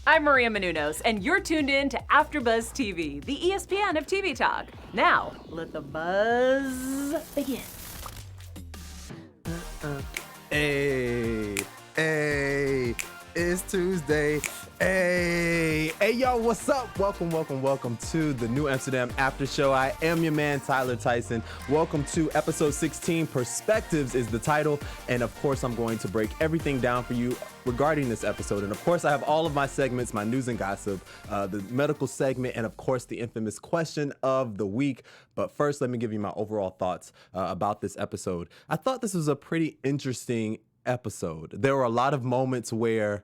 I'm Maria Menounos, and you're tuned in to AfterBuzz TV, the ESPN of TV talk. Now, let the buzz begin. Hey, it's Tuesday. Hey, y'all, what's up? Welcome to the New Amsterdam After Show. I am your man, Tyler Tyson. Welcome to episode 16. Perspectives is the title. And of course, I'm going to break everything down for you regarding this episode. And of course, I have all of my segments, my news and gossip, the medical segment, and of course, the infamous question of the week. But first, let me give you my overall thoughts about this episode. I thought this was a pretty interesting episode. There were a lot of moments where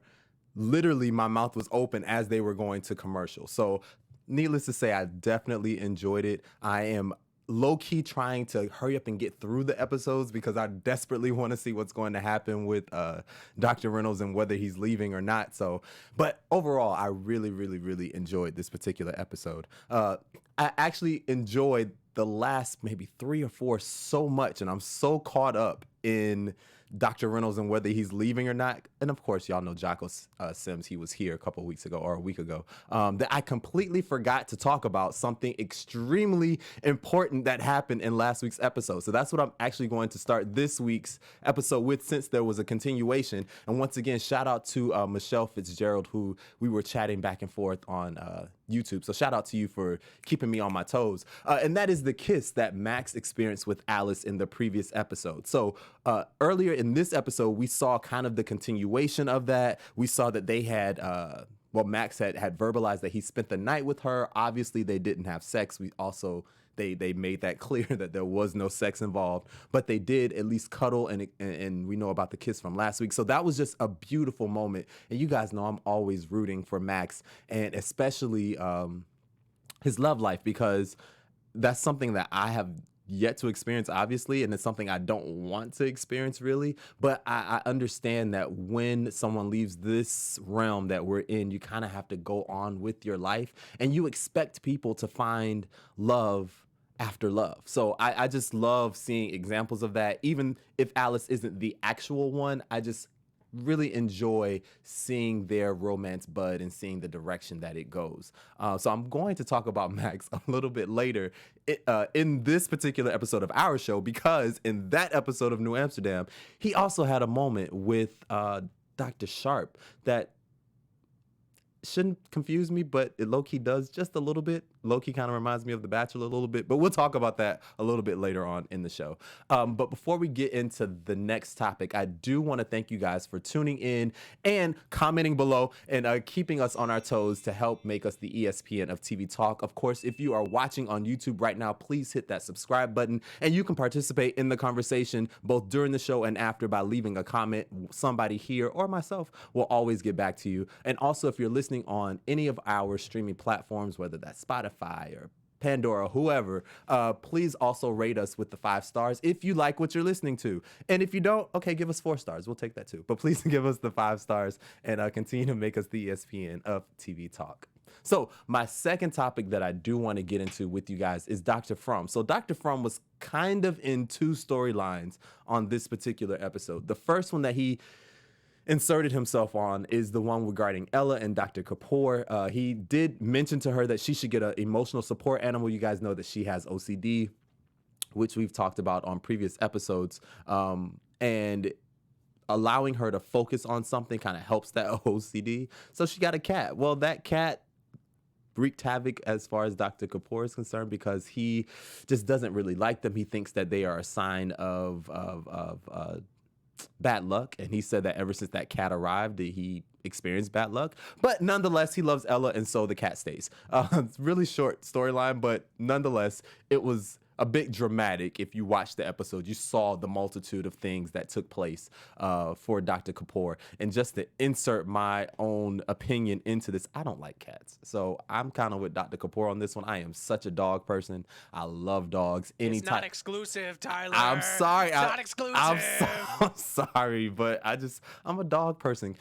literally my mouth was open as they were going to commercial. So needless to say, I definitely enjoyed it. I am low-key trying to hurry up and get through the episodes because I desperately want to see what's going to happen with Dr. Reynolds and whether he's leaving or not. So, but overall, I really enjoyed this particular episode. I actually enjoyed the last maybe 3 or 4 so much, and I'm so caught up in Dr. Reynolds and whether he's leaving or not. And of course, y'all know Jocko Sims, he was here a couple weeks ago or a week ago, that I completely forgot to talk about something extremely important that happened in last week's episode. So that's what I'm actually going to start this week's episode with, since there was a continuation. And once again, shout out to Michelle Fitzgerald, who we were chatting back and forth on YouTube. So shout out to you for keeping me on my toes. And that is the kiss that Max experienced with Alice in the previous episode. So earlier in this episode, we saw kind of the continuation of that. We saw that they had, Max had verbalized that he spent the night with her. Obviously, they didn't have sex. We also, they made that clear that there was no sex involved, but they did at least cuddle, and we know about the kiss from last week. So that was just a beautiful moment. And you guys know I'm always rooting for Max, and especially his love life, because that's something that I have yet to experience, obviously, and it's something I don't want to experience really. But I understand that when someone leaves this realm that we're in, you kind of have to go on with your life, and you expect people to find love after love. So I just love seeing examples of that. Even if Alice isn't the actual one, I just really enjoy seeing their romance bud and seeing the direction that it goes. So I'm going to talk about Max a little bit later in this particular episode of our show, because in that episode of New Amsterdam, he also had a moment with Dr. Sharp that shouldn't confuse me, but it low-key does just a little bit. Low-key kind of reminds me of The Bachelor a little bit, but we'll talk about that a little bit later on in the show. But before we get into the next topic, I do want to thank you guys for tuning in and commenting below and keeping us on our toes to help make us the ESPN of TV talk. Of course, if you are watching on YouTube right now, please hit that subscribe button, and you can participate in the conversation both during the show and after by leaving a comment. Somebody here or myself will always get back to you. And also, if you're listening on any of our streaming platforms, whether that's Spotify or Pandora, whoever, please also rate us with the 5 stars if you like what you're listening to. And if you don't, okay, give us 4 stars. We'll take that too. But please give us the 5 stars and continue to make us the ESPN of TV talk. So my second topic that I do want to get into with you guys is Dr. Frum. So Dr. Frum was kind of in 2 storylines on this particular episode. The first one that he inserted himself on is the one regarding Ella and Dr. Kapoor. He did mention to her that she should get an emotional support animal. You guys know that she has OCD, which we've talked about on previous episodes. And allowing her to focus on something kind of helps that OCD. So she got a cat. Well, that cat wreaked havoc as far as Dr. Kapoor is concerned, because he just doesn't really like them. He thinks that they are a sign of bad luck, and he said that ever since that cat arrived, he experienced bad luck. But nonetheless, he loves Ella, and so the cat stays. It's really short storyline, but nonetheless, it was a bit dramatic. If you watched the episode, you saw the multitude of things that took place for Dr. Kapoor. And just to insert my own opinion into this, I don't like cats. So I'm kind of with Dr. Kapoor on this one. I am such a dog person. I love dogs. It's not exclusive, Tyler. I'm sorry. It's not exclusive. I'm sorry, but I'm a dog person.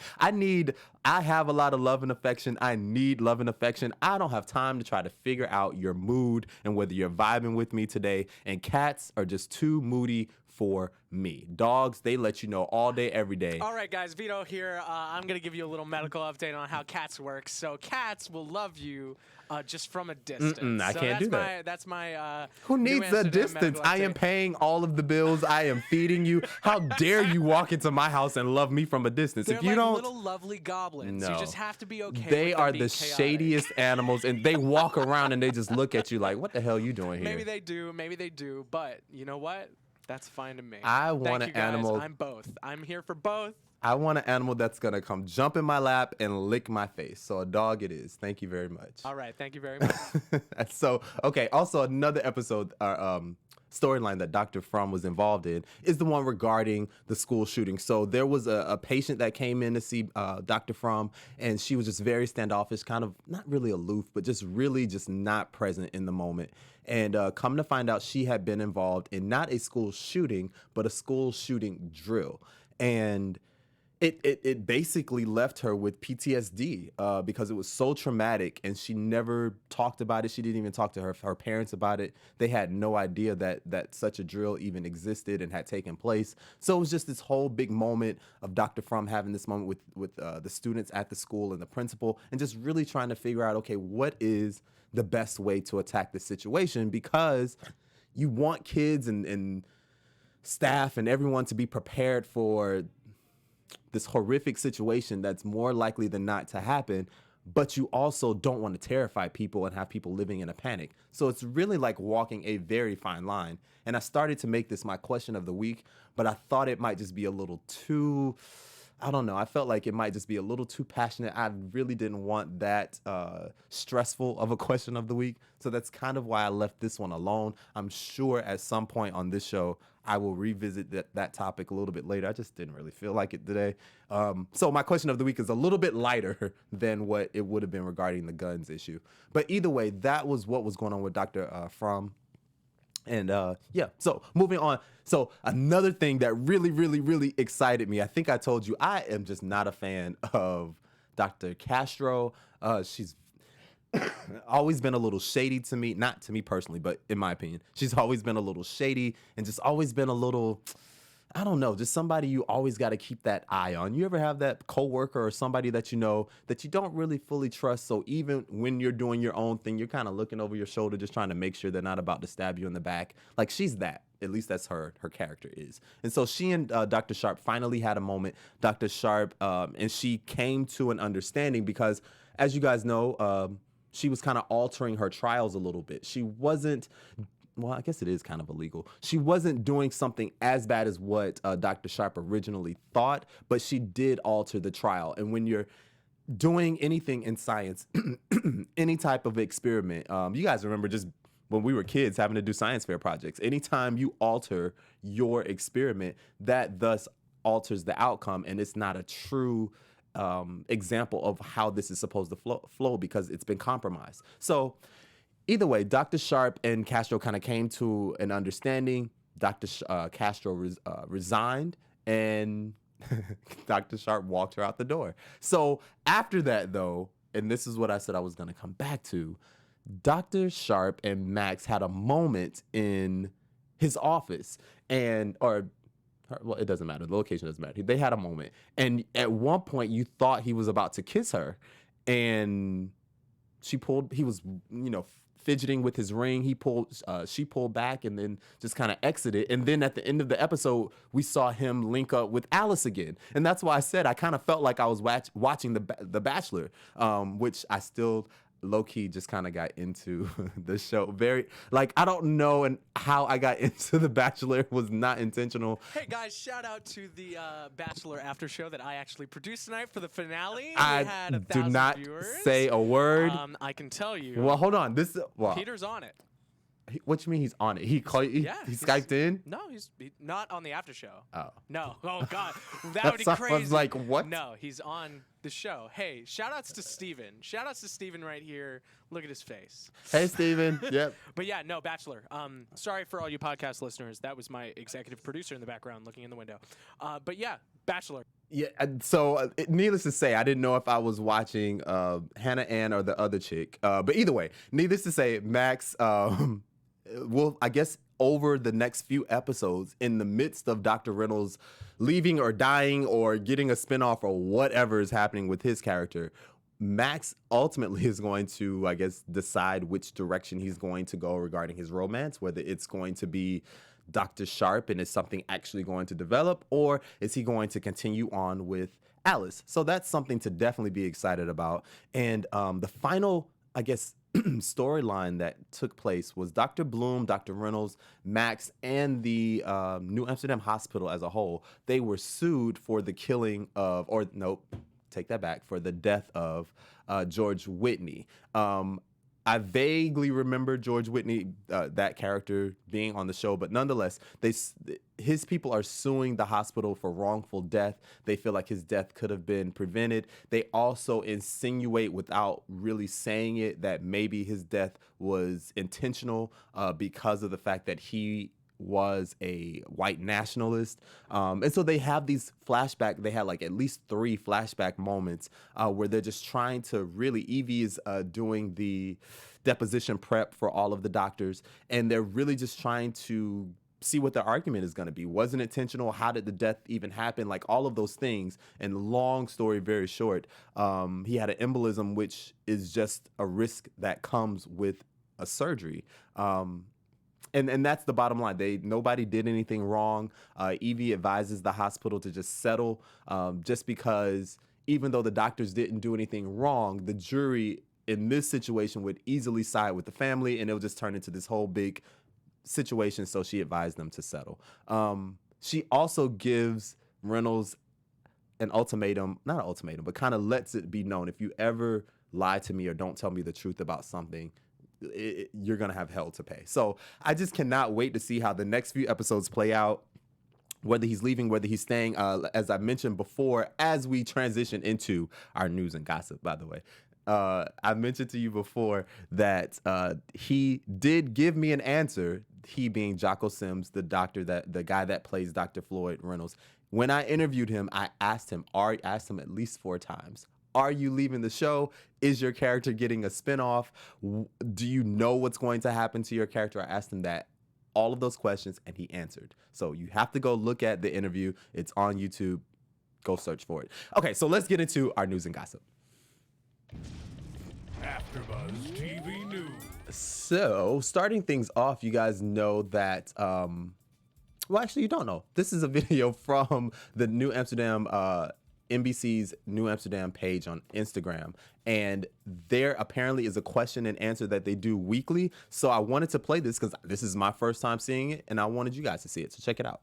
I have a lot of love and affection. I need love and affection. I don't have time to try to figure out your mood and whether you're vibing with me today. And cats are just too moody for me. Dogs, they let you know all day, every day. All right, guys, Vito here. I'm going to give you a little medical update on how cats work. So cats will love you just from a distance. I can't do that. That's my Who New needs a Amsterdam distance? medical I am update. paying all of the bills. I am feeding you. How dare you walk into my house and love me from a distance? They're If you like don't, little lovely goblins. No. You just have to be okay they with them are being the chaotic. shadiest animals, and they walk around and they just look at you like, "What the hell are you doing here?" Maybe they do, but you know what? That's fine to me. I want Thank an you guys. animal- I'm both. I'm here for both. I want an animal that's gonna come jump in my lap and lick my face. So a dog it is. Thank you very much. All right, thank you very much. So, okay, also another episode, storyline that Dr. Fromm was involved in is the one regarding the school shooting. So there was a patient that came in to see Dr. Fromm, and she was just very standoffish, kind of not really aloof, but just really just not present in the moment. And come to find out, she had been involved in not a school shooting, but a school shooting drill. And it basically left her with PTSD because it was so traumatic, and she never talked about it. She didn't even talk to her parents about it. They had no idea that such a drill even existed and had taken place. So it was just this whole big moment of Dr. Fromm having this moment with the students at the school and the principal, and just really trying to figure out, okay, what is the best way to attack this situation? Because you want kids and staff and everyone to be prepared for this horrific situation that's more likely than not to happen, but you also don't want to terrify people and have people living in a panic. So it's really like walking a very fine line. And I started to make this my question of the week, but I thought it might just be a little too, I don't know. I felt like it might just be a little too passionate. I really didn't want that stressful of a question of the week. So that's kind of why I left this one alone. I'm sure at some point on this show, I will revisit that topic a little bit later. I just didn't really feel like it today. So my question of the week is a little bit lighter than what it would have been regarding the guns issue. But either way, that was what was going on with Dr. Fromm. And yeah, so moving on. So another thing that really, really, really excited me, I think I told you, I am just not a fan of Dr. Castro. She's always been a little shady to me, not to me personally, but in my opinion, she's always been a little shady and just always been a little, I don't know, just somebody you always got to keep that eye on. You ever have that coworker or somebody that you know that you don't really fully trust? So even when you're doing your own thing, you're kind of looking over your shoulder, just trying to make sure they're not about to stab you in the back. Like she's that. At least that's her character is. And so she and Dr. Sharp finally had a moment. Dr. Sharp, and she came to an understanding because, as you guys know, she was kind of altering her trials a little bit. She wasn't, well, I guess it is kind of illegal. She wasn't doing something as bad as what Dr. Sharp originally thought, but she did alter the trial. And when you're doing anything in science, any type of experiment, you guys remember just when we were kids having to do science fair projects, anytime you alter your experiment, that thus alters the outcome, and it's not a true example of how this is supposed to flow because it's been compromised. So either way, Dr. Sharp and Castro kind of came to an understanding. Dr. Castro resigned, and Dr. Sharp walked her out the door. So after that, though, and this is what I said I was going to come back to, Dr. Sharp and Max had a moment in his office, well, it doesn't matter. The location doesn't matter. They had a moment. And at one point, you thought he was about to kiss her. And he was, fidgeting with his ring. She pulled back and then just kind of exited. And then at the end of the episode, we saw him link up with Alice again. And that's why I said I kind of felt like I was watching The Bachelor, which I still low-key just kind of got into the show. I don't know and how I got into The Bachelor. It was not intentional. Hey guys, shout out to the Bachelor after show that I actually produced tonight for the finale. I we had 1,000 do not viewers. say a word. I can tell you. Well, hold on. Peter's on it. What you mean he's on it? He Skyped in? No, he's not on the after show. Oh. No. Oh, God. That would be crazy. I was like, what? No, he's on the show. Hey, shout outs to Steven. Shout outs to Steven right here. Look at his face. Hey, Steven. Yep. But yeah, no, Bachelor. Sorry for all you podcast listeners. That was my executive producer in the background looking in the window. But yeah, Bachelor. Yeah, so needless to say, I didn't know if I was watching Hannah Ann or the other chick. But either way, needless to say, Max, I guess over the next few episodes, in the midst of Dr. Reynolds leaving or dying or getting a spinoff or whatever is happening with his character, Max ultimately is going to, I guess, decide which direction he's going to go regarding his romance, whether it's going to be Dr. Sharp and is something actually going to develop, or is he going to continue on with Alice? So that's something to definitely be excited about. And the final, I guess, storyline that took place was Dr. Bloom, Dr. Reynolds, Max, and the New Amsterdam Hospital as a whole. They were sued for the killing of, or nope, take that back, for the death of George Whitney. I vaguely remember George Whitney, that character, being on the show, but nonetheless, his people are suing the hospital for wrongful death. They feel like his death could have been prevented. They also insinuate, without really saying it, that maybe his death was intentional because of the fact that he was a white nationalist. And so they have these flashback. They had like at least 3 flashback moments where they're just trying to really, Evie is doing the deposition prep for all of the doctors, and they're really just trying to see what the argument is going to be. Was it intentional? How did the death even happen? Like all of those things. And long story very short, he had an embolism, which is just a risk that comes with a surgery. And that's the bottom line. Nobody did anything wrong. Evie advises the hospital to just settle, just because even though the doctors didn't do anything wrong, the jury in this situation would easily side with the family, and it'll just turn into this whole big situation. So she advised them to settle. She also gives Reynolds an ultimatum, not an ultimatum, but kind of lets it be known, if you ever lie to me or don't tell me the truth about something, you're going to have hell to pay. So I just cannot wait to see how the next few episodes play out, whether he's leaving, whether he's staying. As I mentioned before, as we transition into our news and gossip, by the way, I mentioned to you before that he did give me an answer, he being Jocko Sims, the guy that plays Dr. Floyd Reynolds. When I interviewed him, I asked him at least 4 times, are you leaving the show? Is your character getting a spinoff? Do you know what's going to happen to your character? I asked him that, all of those questions, and he answered. So you have to go look at the interview. It's on YouTube. Go search for it. Okay, so let's get into our news and gossip. AfterBuzz TV News. So, starting things off, you guys know that, well, actually, you don't know. This is a video from the New Amsterdam, NBC's New Amsterdam page on Instagram. And there apparently is a question and answer that they do weekly. So I wanted to play this because this is my first time seeing it, and I wanted you guys to see it. So check it out.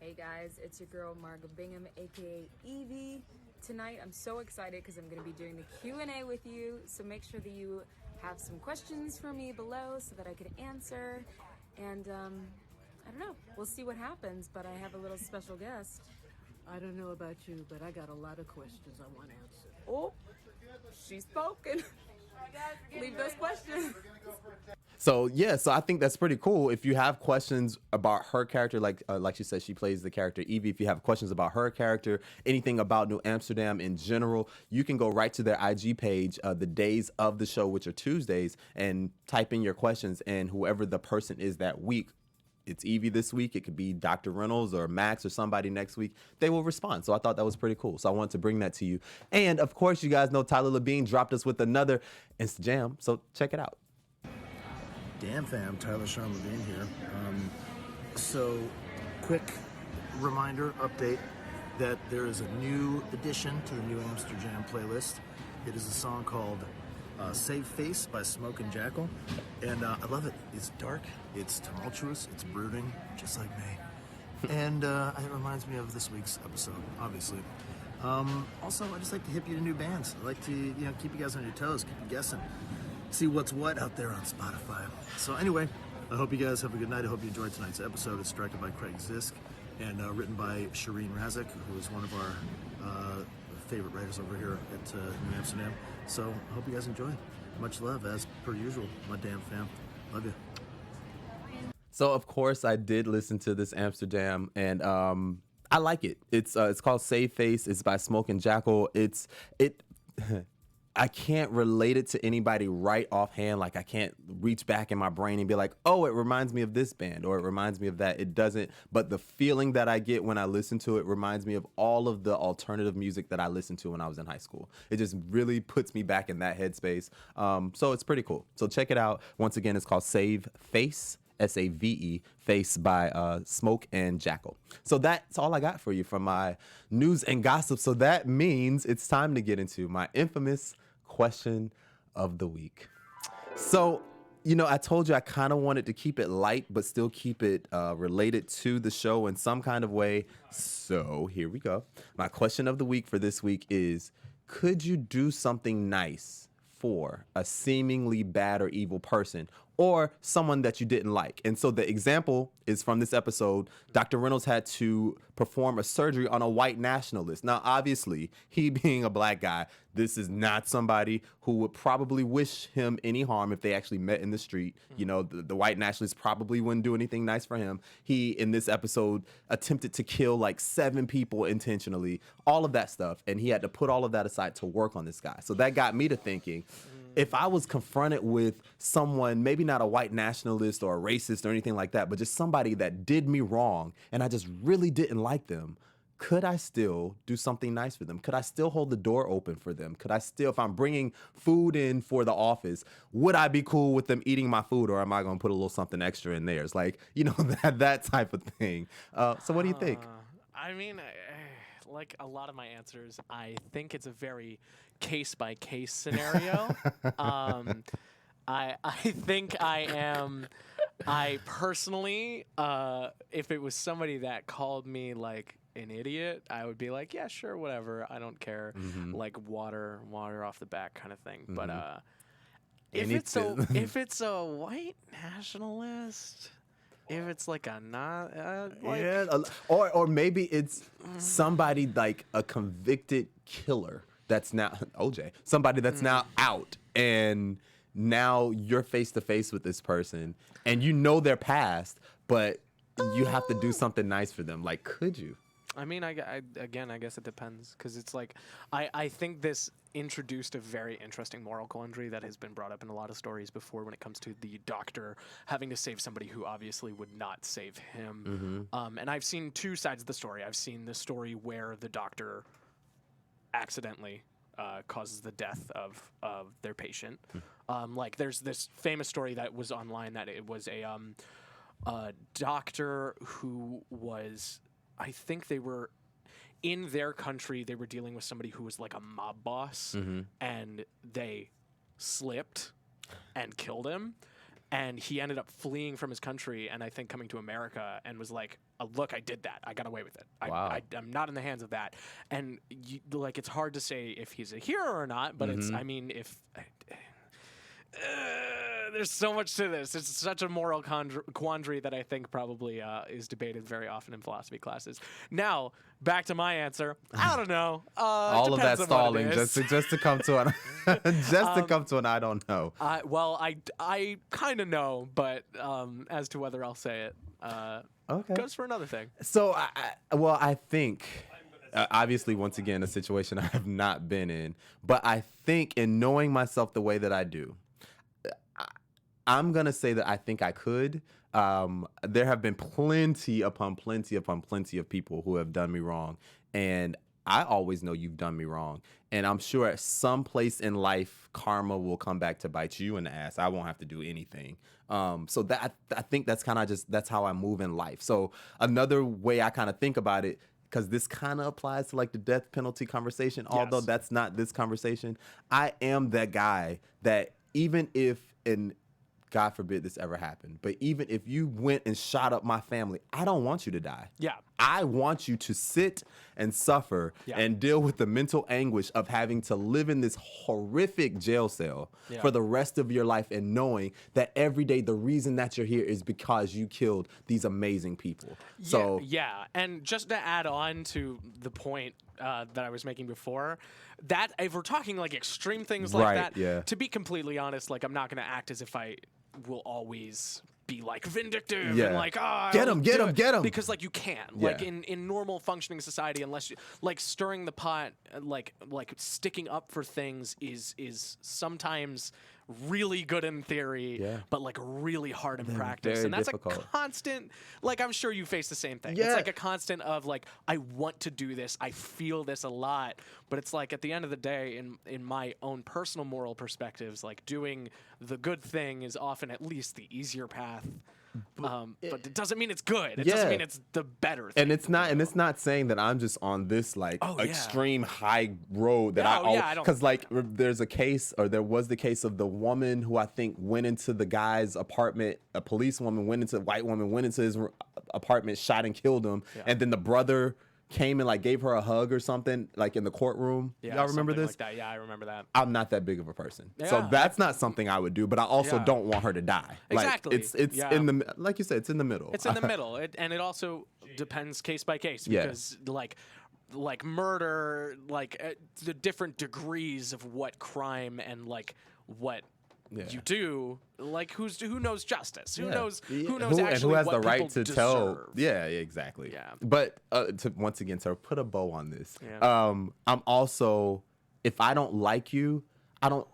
Hey guys, it's your girl Marga Bingham, aka Evie. Tonight I'm so excited because I'm going to be doing the Q&A with you, so make sure that you have some questions for me below so that I can answer. And I don't know, we'll see what happens, but I have a little special guest. I don't know about you, but I got a lot of questions I want answered. Oh, she's spoken. Leave those questions. So yeah, so I think that's pretty cool. If you have questions about her character, like she said, she plays the character Evie. If you have questions about her character, anything about New Amsterdam in general, you can go right to their IG page, the days of the show, which are Tuesdays, and type in your questions, and whoever the person is that week, it's Evie this week, it could be Dr. Reynolds or Max or somebody next week, they will respond. So I thought that was pretty cool. So I wanted to bring that to you. And of course, you guys know Tyler Labine dropped us with another Insta Jam. So check it out. Damn fam, Tyler Sean Levine here. So, quick reminder, update, that there is a new addition to the New Amsterdam playlist. It is a song called Save Face by Smoke and Jackal. And I love it. It's dark, it's tumultuous, it's brooding, just like me. And it reminds me of this week's episode, obviously. Also, I just like to hip you to new bands. I like to, keep you guys on your toes, keep you guessing. See what's what out there on Spotify. So anyway, I hope you guys have a good night. I hope you enjoyed tonight's episode. It's directed by Craig Zisk and written by Shireen Razik, who is one of our favorite writers over here at New Amsterdam. So I hope you guys enjoy. Much love, as per usual, my damn fam. Love you. So of course I did listen to this Amsterdam, and I like it. It's called Save Face. It's by Smoke and Jackal. I can't relate it to anybody right offhand. Like I can't reach back in my brain and be like, oh, it reminds me of this band or it reminds me of that. It doesn't. But the feeling that I get when I listen to it reminds me of all of the alternative music that I listened to when I was in high school. It just really puts me back in that headspace. So it's pretty cool. So check it out. Once again, it's called Save Face. Save, Face by Smoke and Jackal. So that's all I got for you from my news and gossip. So that means it's time to get into my infamous question of the week. So, I told you I kind of wanted to keep it light, but still keep it related to the show in some kind of way. So here we go. My question of the week for this week is, could you do something nice for a seemingly bad or evil person or someone that you didn't like? And so the example is from this episode. Dr. Reynolds had to perform a surgery on a white nationalist. Now, obviously, he being a black guy, this is not somebody who would probably wish him any harm if they actually met in the street. The white nationalist probably wouldn't do anything nice for him. He, in this episode, attempted to kill like 7 people intentionally, all of that stuff. And he had to put all of that aside to work on this guy. So that got me to thinking, if I was confronted with someone, maybe not a white nationalist or a racist or anything like that, but just somebody that did me wrong and I just really didn't like them, could I still do something nice for them? Could I still hold the door open for them? Could I still, if I'm bringing food in for the office, would I be cool with them eating my food, or am I going to put a little something extra in theirs? Like, that type of thing. So what do you think? I mean, like a lot of my answers, I think it's a very case-by-case scenario. I think I personally, if it was somebody that called me like an idiot, I would be like, yeah, sure, whatever, I don't care, like water off the back kind of thing. But if it's a white nationalist, if it's like a not, or maybe it's somebody like a convicted killer that's now OJ, somebody that's now out, and now you're face to face with this person, and their past, but you have to do something nice for them. Like, could you? I mean, I guess it depends, because it's like, I think this introduced a very interesting moral quandary that has been brought up in a lot of stories before when it comes to the doctor having to save somebody who obviously would not save him. And I've seen 2 sides of the story. I've seen the story where the doctor accidentally causes the death of their patient. Like, there's this famous story that was online that it was a doctor who was, I think they were in their country, they were dealing with somebody who was like a mob boss, and they slipped and killed him. And he ended up fleeing from his country, and I think coming to America, and was like, look, I did that. I got away with it. Wow. I'm not in the hands of that. And it's hard to say if he's a hero or not, but it's, I mean, if... there's so much to this. It's such a moral quandary that I think probably is debated very often in philosophy classes. Now, back to my answer. I don't know. All of that stalling just to come to an to come to an I don't know. Well, I kind of know, but as to whether I'll say it, goes for another thing. So, I think. Obviously, once again, a situation I have not been in, but I think in knowing myself the way that I do, I'm going to say that I think I could. There have been plenty upon plenty upon plenty of people who have done me wrong. And I always know you've done me wrong. And I'm sure at some place in life, karma will come back to bite you in the ass. I won't have to do anything. So that I think that's kind of that's how I move in life. So another way I kind of think about it, because this kind of applies to like the death penalty conversation, although that's not this conversation. I am that guy that even if, and God forbid this ever happened, but even if you went and shot up my family, I don't want you to die. Yeah. I want you to sit and suffer and deal with the mental anguish of having to live in this horrific jail cell for the rest of your life, and knowing that every day the reason that you're here is because you killed these amazing people. So yeah. And just to add on to the point that I was making before, that if we're talking like extreme things like that, to be completely honest, like I'm not going to act as if I will always be like vindictive Yeah. and like, Get I'll 'em, do get 'em, it," get 'em. because like you can, Yeah. like in normal functioning society, unless you like stirring the pot, like sticking up for things is sometimes really good in theory, Yeah. but like really hard in practice, very and that's difficult. a constant. Like I'm sure you face the same thing. Yeah. It's like a constant of like I want to do this, I feel this a lot, but it's like at the end of the day, in my own personal moral perspectives, like doing the good thing is often at least the easier path. But it doesn't mean it's good. It doesn't Yeah. mean it's the better thing. And it's not saying that I'm just on this like Oh, yeah. extreme high road that No, yeah, I don't- because like there's a case, or there was the case of the woman who I think went into the guy's apartment. A police woman white woman went into his apartment, shot and killed him, and then the brother came and like gave her a hug or something, like in the courtroom. Yeah, Y'all remember something this? Like that. Yeah, I remember that. I'm not that big of a person, so Yeah. that's not something I would do. But I also Yeah. don't want her to die. Exactly. Like, it's Yeah. in the, like you said, it's in the middle. It's in the middle, and it also depends case by case Yeah. because like murder, like the different degrees of what crime and like what Yeah. you do, like who knows justice? Who Yeah. knows Yeah. who knows and actually who has what the right people to tell? deserve. Yeah, exactly. Yeah. But once again, to put a bow on this, Yeah. I'm also, if I don't like you, I'm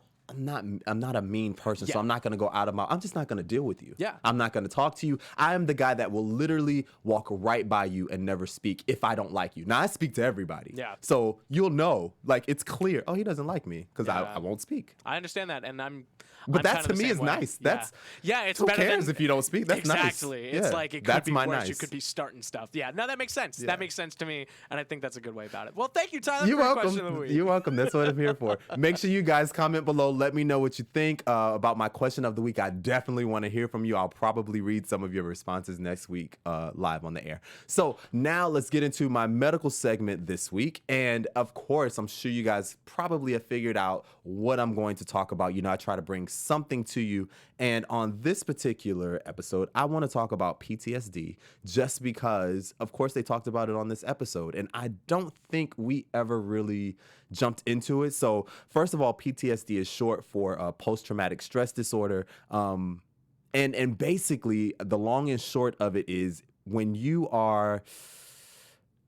not a mean person, so Yeah. I'm not gonna go out of I'm just not gonna deal with you. Yeah. I'm not gonna talk to you. I am the guy that will literally walk right by you and never speak if I don't like you. Now I speak to everybody. Yeah. So you'll know, like it's clear. Oh, he doesn't like me because Yeah. I won't speak. I understand that, and I'm. But that kinda to the me same is way. nice. Yeah. That's yeah, it's who better cares than, if you don't speak? That's nice. exactly. It's Yeah. like it could That's be my worse. You nice. could be starting stuff. Yeah, no, that makes sense. Yeah. That makes sense to me, and I think that's a good way about it. Well, thank you, Tyler. You're for your welcome. Question of the week. You're welcome. That's what I'm here for. Make sure you guys comment below. Let me know what you think about my question of the week. I definitely want to hear from you. I'll probably read some of your responses next week live on the air. So now let's get into my medical segment this week. And of course, I'm sure you guys probably have figured out what I'm going to talk about. You know, I try to bring something to you. And on this particular episode, I want to talk about PTSD just because, of course, they talked about it on this episode. And I don't think we ever really jumped into it. So first of all, PTSD is short for post-traumatic stress disorder. And basically, the long and short of it is when you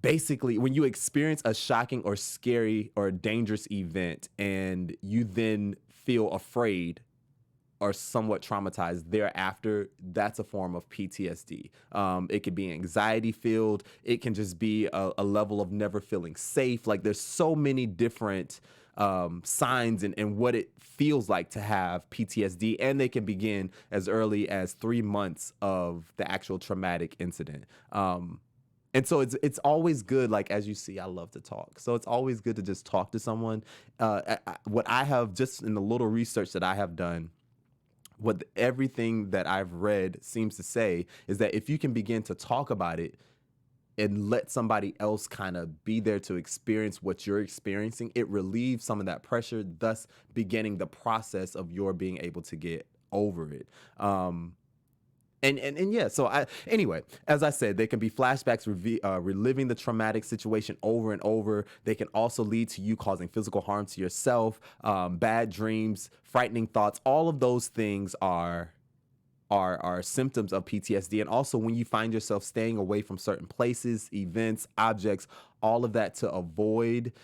experience a shocking or scary or dangerous event and you then feel afraid or somewhat traumatized thereafter, that's a form of PTSD. It could be anxiety filled. It can just be a level of never feeling safe. Like there's so many different signs and what it feels like to have PTSD, and they can begin as early as 3 months of the actual traumatic incident. And so it's always good, like as you see, I love to talk. So it's always good to just talk to someone. What I have, just in the little research that I have done, what everything that I've read seems to say is that if you can begin to talk about it and let somebody else kind of be there to experience what you're experiencing, it relieves some of that pressure, thus beginning the process of your being able to get over it. And yeah, so anyway, as I said, they can be flashbacks, reliving the traumatic situation over and over. They can also lead to you causing physical harm to yourself, bad dreams, frightening thoughts. All of those things are symptoms of PTSD. And also when you find yourself staying away from certain places, events, objects, all of that to avoid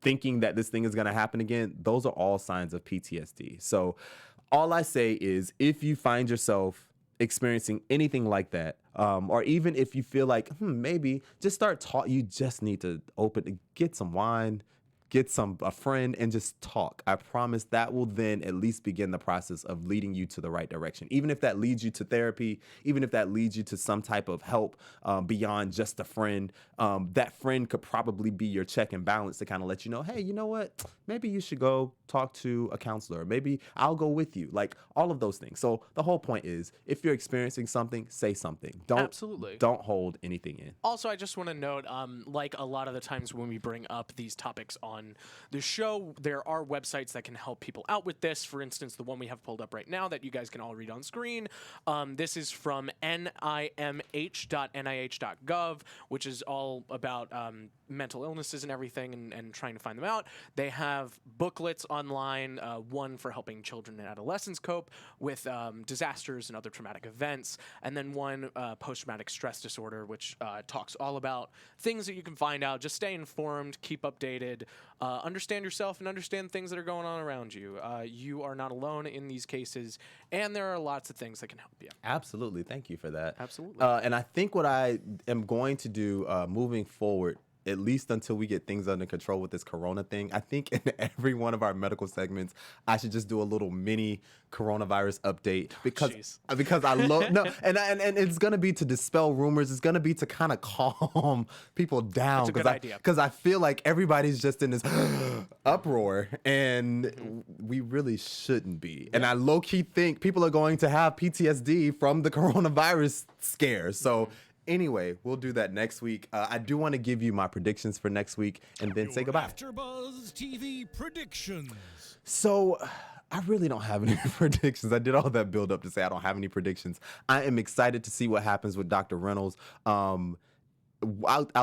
thinking that this thing is going to happen again, those are all signs of PTSD. So all I say is if you find yourself experiencing anything like that, or even if you feel like, maybe just start talking, you just need to get some wine, get a friend, and just talk. I promise that will then at least begin the process of leading you to the right direction. Even if that leads you to therapy, even if that leads you to some type of help beyond just a friend, that friend could probably be your check and balance to kind of let you know, hey, you know what? Maybe you should go talk to a counselor. Maybe I'll go with you. Like all of those things. So the whole point is, if you're experiencing something, say something. Absolutely. Don't hold anything in. Also, I just want to note, like a lot of the times when we bring up these topics on the show, there are websites that can help people out with this. For instance, the one we have pulled up right now that you guys can all read on screen. This is from nimh.nih.gov, which is all about mental illnesses and everything and trying to find them out. They have booklets online, one for helping children and adolescents cope with disasters and other traumatic events, and then one post-traumatic stress disorder, which talks all about things that you can find out. Just stay informed, keep updated, understand yourself, and understand things that are going on around you. You are not alone in these cases, and there are lots of things that can help you. Absolutely. Thank you for that. Absolutely. And I think what I am going to do moving forward, at least until we get things under control with this corona thing, I think in every one of our medical segments, I should just do a little mini coronavirus update because I love no, and it's gonna be to dispel rumors. It's gonna be to kind of calm people down because I feel like everybody's just in this uproar, and we really shouldn't be. And I low key think people are going to have PTSD from the coronavirus scare. So. Anyway, we'll do that next week. I do want to give you my predictions for next week and then say goodbye. AfterBuzz TV predictions. So, I really don't have any predictions. I did all that build up to say I don't have any predictions. I am excited to see what happens with Dr. Reynolds. I'll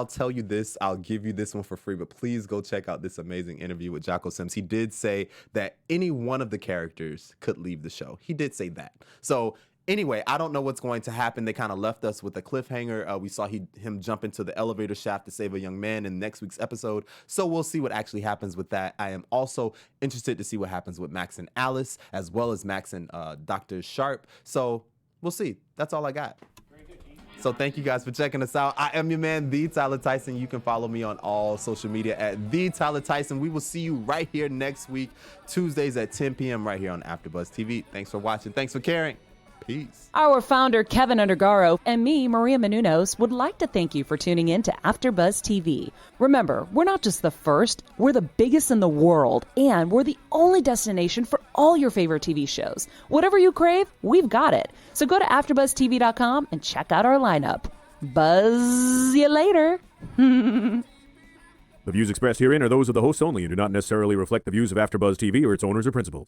tell you this. I'll give you this one for free, but please go check out this amazing interview with Jocko Sims. He did say that any one of the characters could leave the show. He did say that. So, anyway, I don't know what's going to happen. They kind of left us with a cliffhanger. We saw him jump into the elevator shaft to save a young man in next week's episode. So we'll see what actually happens with that. I am also interested to see what happens with Max and Alice, as well as Max and Dr. Sharp. So we'll see. That's all I got. So thank you guys for checking us out. I am your man, The Tyler Tyson. You can follow me on all social media at The Tyler Tyson. We will see you right here next week, Tuesdays at 10 p.m. right here on AfterBuzz TV. Thanks for watching. Thanks for caring. Peace. Our founder, Keven Undergaro, and me, Maria Menounos, would like to thank you for tuning in to AfterBuzz TV. Remember, we're not just the first, we're the biggest in the world, and we're the only destination for all your favorite TV shows. Whatever you crave, we've got it. So go to AfterBuzzTV.com and check out our lineup. Buzz you later. The views expressed herein are those of the hosts only and do not necessarily reflect the views of AfterBuzz TV or its owners or principals.